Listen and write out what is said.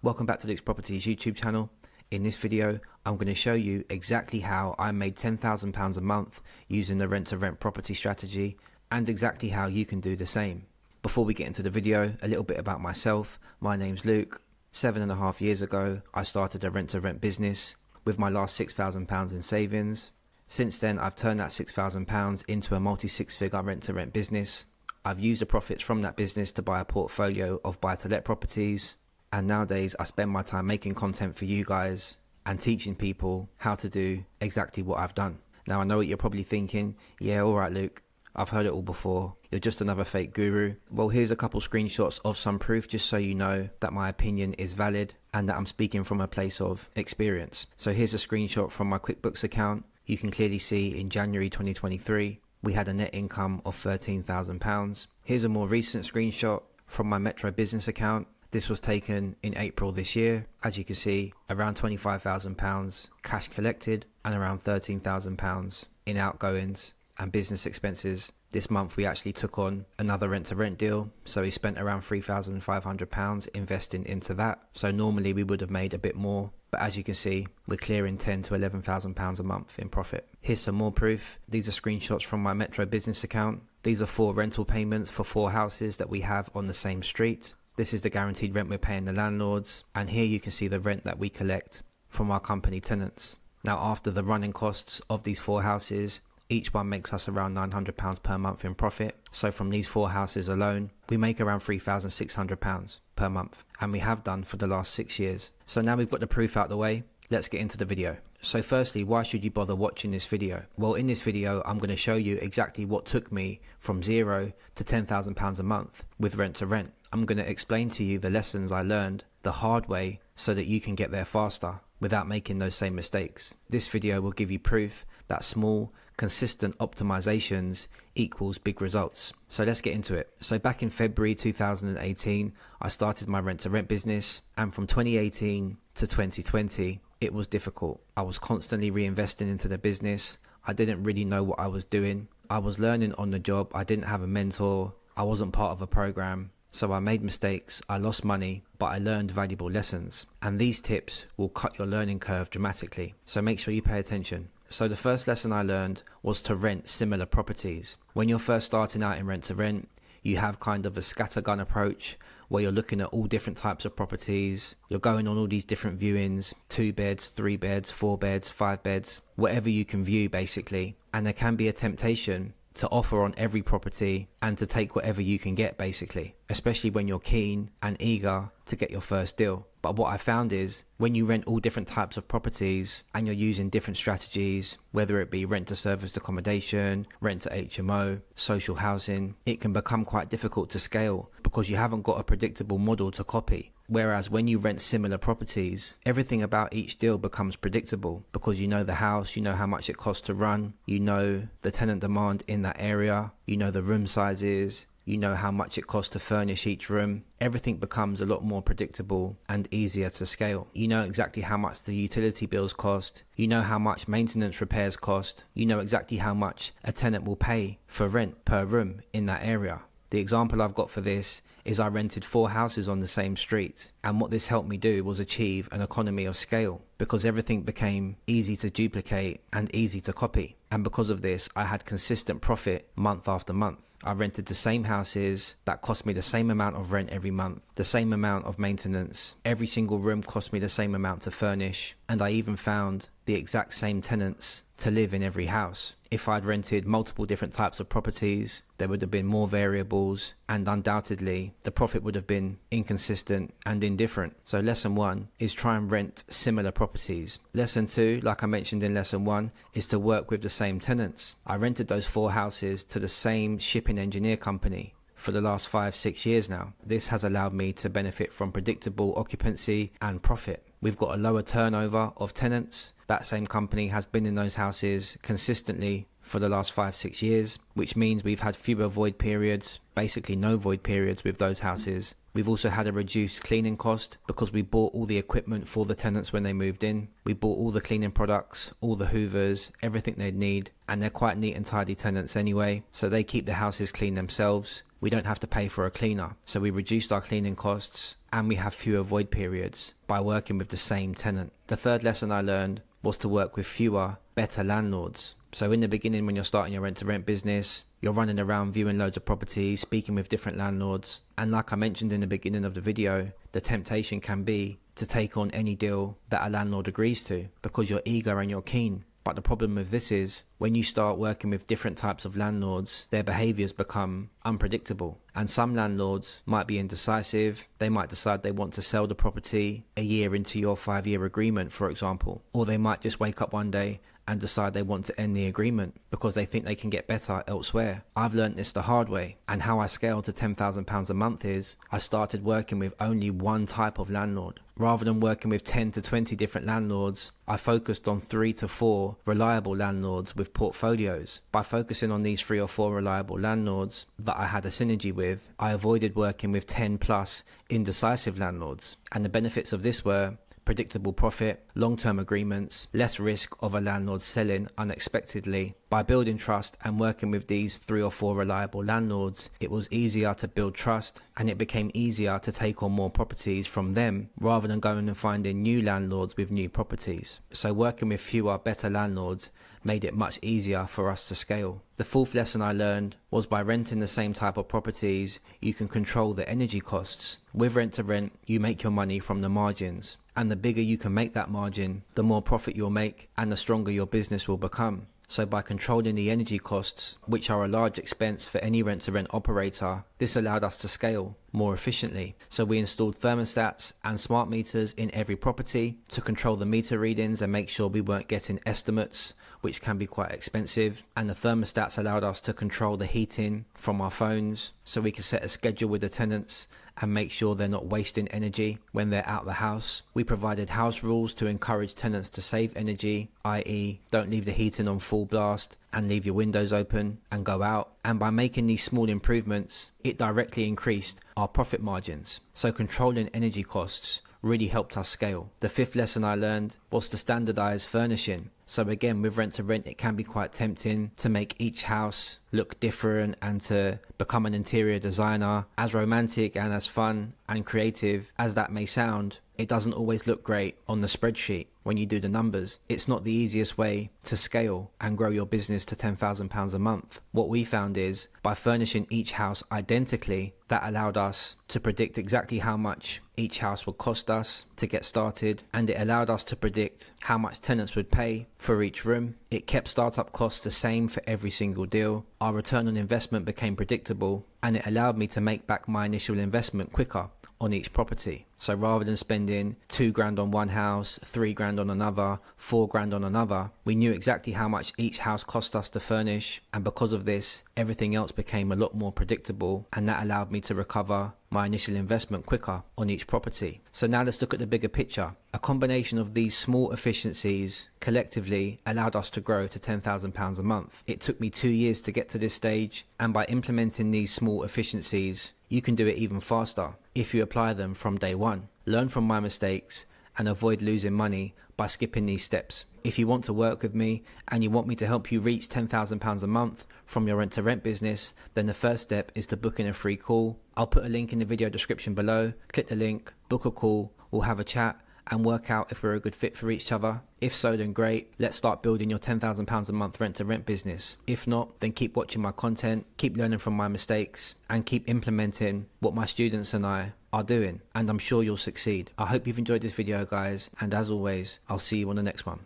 Welcome back to Luke's Properties YouTube channel. In this video, I'm going to show you exactly how I made £10,000 a month using the rent-to-rent property strategy and exactly how you can do the same. Before we get into the video, a little bit about myself. My name's Luke. 7.5 years ago, I started a rent-to-rent business with my last £6,000 in savings. Since then, I've turned that £6,000 into a multi-six-figure rent-to-rent business. I've used the profits from that business to buy a portfolio of buy-to-let properties. And nowadays I spend my time making content for you guys and teaching people how to do exactly what I've done. Now I know what you're probably thinking, yeah, alright Luke, I've heard it all before, you're just another fake guru. Well, here's a couple screenshots of some proof just so you know that my opinion is valid and that I'm speaking from a place of experience. So here's a screenshot from my QuickBooks account. You can clearly see in January 2023 we had a net income of £13,000. Here's a more recent screenshot from my Metro business account. This was taken in April this year. As you can see, around £25,000 cash collected and around £13,000 in outgoings and business expenses. This month we actually took on another rent-to-rent deal, so we spent around £3,500 investing into that. So normally we would have made a bit more, but as you can see, we're clearing £10,000 to £11,000 a month in profit. Here's some more proof. These are screenshots from my Metro business account. These are 4 rental payments for 4 houses that we have on the same street. This is the guaranteed rent we're paying the landlords, and here you can see the rent that we collect from our company tenants. Now after the running costs of these 4 houses, each one makes us around £900 per month in profit. So from these 4 houses alone, we make around £3,600 per month, and we have done for the last 6 years. So now we've got the proof out the way, let's get into the video. So firstly, why should you bother watching this video? Well, in this video, I'm going to show you exactly what took me from zero to £10,000 a month with rent to rent. I'm going to explain to you the lessons I learned the hard way so that you can get there faster without making those same mistakes. This video will give you proof that small, consistent optimizations equals big results. So let's get into it. So back in February 2018, I started my rent-to-rent business, and from 2018 to 2020, it was difficult. I was constantly reinvesting into the business. I didn't really know what I was doing. I was learning on the job. I didn't have a mentor. I wasn't part of a program. So I made mistakes, I lost money, but I learned valuable lessons. And these tips will cut your learning curve dramatically. So make sure you pay attention. So the first lesson I learned was to rent similar properties. When you're first starting out in rent to rent, you have kind of a scattergun approach where you're looking at all different types of properties. You're going on all these different viewings, 2 beds, 3 beds, 4 beds, 5 beds, whatever you can view basically. And there can be a temptation to offer on every property and to take whatever you can get basically, especially when you're keen and eager to get your first deal. But what I found is when you rent all different types of properties and you're using different strategies, whether it be rent to serviced accommodation, rent to HMO, social housing, it can become quite difficult to scale because you haven't got a predictable model to copy. Whereas when you rent similar properties, everything about each deal becomes predictable because you know the house, you know how much it costs to run, you know the tenant demand in that area, you know the room sizes, you know how much it costs to furnish each room. Everything becomes a lot more predictable and easier to scale. You know exactly how much the utility bills cost. You know how much maintenance repairs cost. You know exactly how much a tenant will pay for rent per room in that area. The example I've got for this is I rented 4 houses on the same street, and what this helped me do was achieve an economy of scale because everything became easy to duplicate and easy to copy. And because of this, I had consistent profit month after month. I rented the same houses that cost me the same amount of rent every month, the same amount of maintenance. Every single room cost me the same amount to furnish, and I even found the exact same tenants to live in every house. If I'd rented multiple different types of properties, there would have been more variables, and undoubtedly the profit would have been inconsistent and indifferent. So lesson 1 is try and rent similar properties. Lesson 2, like I mentioned in lesson 1, is to work with the same tenants. I rented those 4 houses to the same shipping engineer company for the last 5-6 years now. This has allowed me to benefit from predictable occupancy and profit. We've got a lower turnover of tenants. That same company has been in those houses consistently for the last 5-6 years, which means we've had fewer void periods, basically no void periods with those houses. We've also had a reduced cleaning cost because we bought all the equipment for the tenants when they moved in. We bought all the cleaning products, all the hoovers, everything they'd need, and they're quite neat and tidy tenants anyway, so they keep the houses clean themselves. We don't have to pay for a cleaner, so we reduced our cleaning costs, and we have fewer void periods by working with the same tenant. The third lesson I learned was to work with fewer, better landlords. So in the beginning, when you're starting your rent-to-rent business, you're running around viewing loads of properties, speaking with different landlords, and like I mentioned in the beginning of the video, the temptation can be to take on any deal that a landlord agrees to because you're eager and you're keen. But the problem with this is when you start working with different types of landlords, their behaviors become unpredictable. And some landlords might be indecisive. They might decide they want to sell the property a year into your 5-year agreement, for example. Or they might just wake up one day and decide they want to end the agreement because they think they can get better elsewhere. I've learned this the hard way, and how I scaled to £10,000 a month is I started working with only one type of landlord. Rather than working with 10 to 20 different landlords, I focused on 3 to 4 reliable landlords with portfolios. By focusing on these 3 or 4 reliable landlords that I had a synergy with, I avoided working with 10 plus indecisive landlords. And the benefits of this were predictable profit, long-term agreements, less risk of a landlord selling unexpectedly. By building trust and working with these 3 or 4 reliable landlords, it was easier to build trust, and it became easier to take on more properties from them rather than going and finding new landlords with new properties. So working with fewer, better landlords made it much easier for us to scale. The fourth lesson I learned was by renting the same type of properties, you can control the energy costs. With rent to rent, you make your money from the margins. And the bigger you can make that margin, the more profit you'll make and the stronger your business will become. So by controlling the energy costs, which are a large expense for any rent-to-rent operator, this allowed us to scale more efficiently. So we installed thermostats and smart meters in every property to control the meter readings and make sure we weren't getting estimates, which can be quite expensive. And the thermostats allowed us to control the heating from our phones, so we could set a schedule with the tenants and make sure they're not wasting energy when they're out the house. We provided house rules to encourage tenants to save energy, i.e. don't leave the heating on full blast and leave your windows open and go out. And by making these small improvements, it directly increased our profit margins. So controlling energy costs really helped us scale. The fifth lesson I learned was to standardize furnishing. So again, with rent to rent, it can be quite tempting to make each house look different and to become an interior designer. As romantic and as fun and creative as that may sound, it doesn't always look great on the spreadsheet when you do the numbers. It's not the easiest way to scale and grow your business to £10,000 a month. What we found is by furnishing each house identically, that allowed us to predict exactly how much each house would cost us to get started, and it allowed us to predict how much tenants would pay for each room. It kept startup costs the same for every single deal. Our return on investment became predictable, and it allowed me to make back my initial investment quicker on each property. So rather than spending £2,000 on one house, £3,000 on another, £4,000 on another, we knew exactly how much each house cost us to furnish, and because of this, everything else became a lot more predictable, and that allowed me to recover my initial investment quicker on each property. So now let's look at the bigger picture. A combination of these small efficiencies collectively allowed us to grow to £10,000 a month. It took me 2 years to get to this stage, and by implementing these small efficiencies, you can do it even faster if you apply them from day one. Learn from my mistakes and avoid losing money by skipping these steps. If you want to work with me and you want me to help you reach £10,000 a month from your rent to rent business, then the first step is to book in a free call. I'll put a link in the video description below. Click the link, book a call, we'll have a chat and work out if we're a good fit for each other. If so, then great. Let's start building your £10,000 a month rent to rent business. If not, then keep watching my content, keep learning from my mistakes, and keep implementing what my students and I are doing. And I'm sure you'll succeed. I hope you've enjoyed this video, guys. And as always, I'll see you on the next one.